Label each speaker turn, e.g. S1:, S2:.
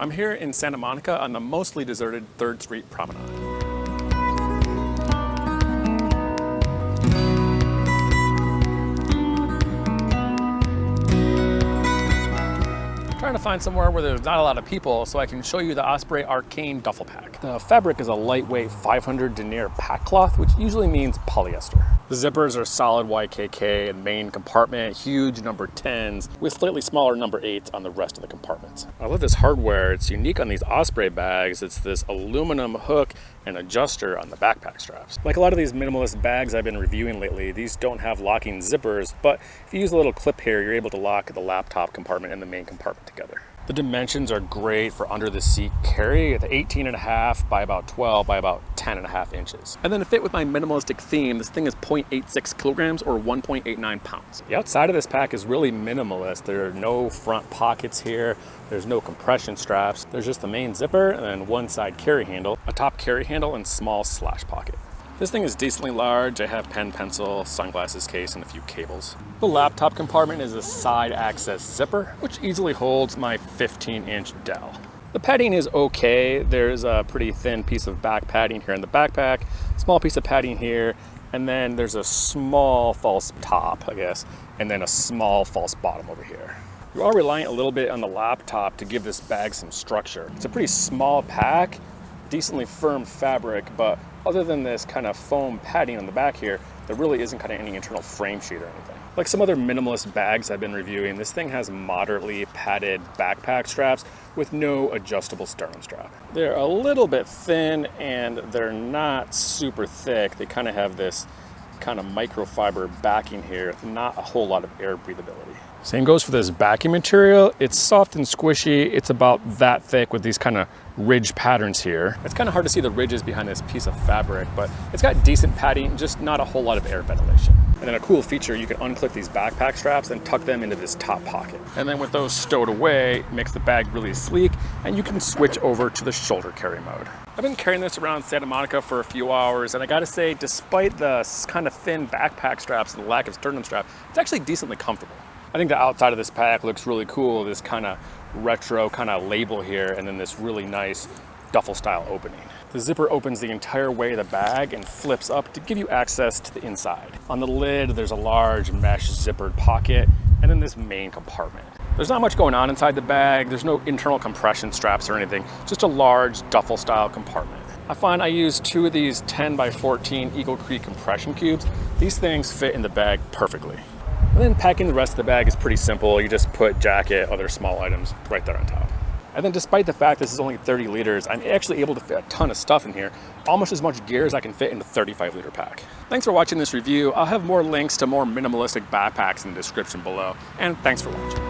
S1: I'm here in Santa Monica on the mostly deserted 3rd Street Promenade. Trying to find somewhere where there's not a lot of people so I can show you the Osprey Arcane Duffel Pack. The fabric is a lightweight 500 Denier packcloth, which usually means polyester. The zippers are solid YKK and main compartment, huge number 10s with slightly smaller number 8s on the rest of the compartments. I love this hardware. It's unique on these Osprey bags. It's this aluminum hook and adjuster on the backpack straps. Like a lot of these minimalist bags I've been reviewing lately, these don't have locking zippers, but if you use a little clip here, you're able to lock the laptop compartment and the main compartment together. The dimensions are great for under the seat carry. It's 18.5 by about 12 by about 10.5 inches. And then to fit with my minimalistic theme, this thing is 0.86 kilograms or 1.89 pounds. The outside of this pack is really minimalist. There are no front pockets here. There's no compression straps. There's just the main zipper and then one side carry handle, a top carry handle, and small slash pocket. This thing is decently large. I have pen, pencil, sunglasses case, and a few cables. The laptop compartment is a side access zipper, which easily holds my 15-inch Dell. The padding is okay. There's a pretty thin piece of back padding here in the backpack, small piece of padding here, and then there's a small false top, I guess, and then a small false bottom over here. You are reliant a little bit on the laptop to give this bag some structure. It's a pretty small pack, decently firm fabric, but other than this kind of foam padding on the back here, there really isn't kind of any internal frame sheet or anything. Like some other minimalist bags I've been reviewing, this thing has moderately padded backpack straps with no adjustable sternum strap. They're a little bit thin and they're not super thick. They kind of have this kind of microfiber backing here, not a whole lot of air breathability. Same goes for this backing material. It's soft and squishy. It's about that thick with these kind of ridge patterns here. It's kind of hard to see the ridges behind this piece of fabric, but it's got decent padding, just not a whole lot of air ventilation. And then a cool feature, you can unclip these backpack straps and tuck them into this top pocket. And then with those stowed away, it makes the bag really sleek, and you can switch over to the shoulder carry mode. I've been carrying this around Santa Monica for a few hours, and I gotta say, despite the kind of thin backpack straps and the lack of sternum strap, it's actually decently comfortable. I think the outside of this pack looks really cool, this kind of retro kind of label here, and then this really nice duffel style opening. The zipper opens the entire way of the bag and flips up to give you access to the inside. On the lid, there's a large mesh zippered pocket, and then this main compartment. There's not much going on inside the bag. There's no internal compression straps or anything, just a large duffel style compartment. I find I use 2 of these 10 by 14 Eagle Creek compression cubes. These things fit in the bag perfectly. And then packing the rest of the bag is pretty simple. You just put jacket, other small items right there on top. And then despite the fact this is only 30 liters, I'm actually able to fit a ton of stuff in here, almost as much gear as I can fit in a 35-liter pack. Thanks for watching this review. I'll have more links to more minimalistic backpacks in the description below, and thanks for watching.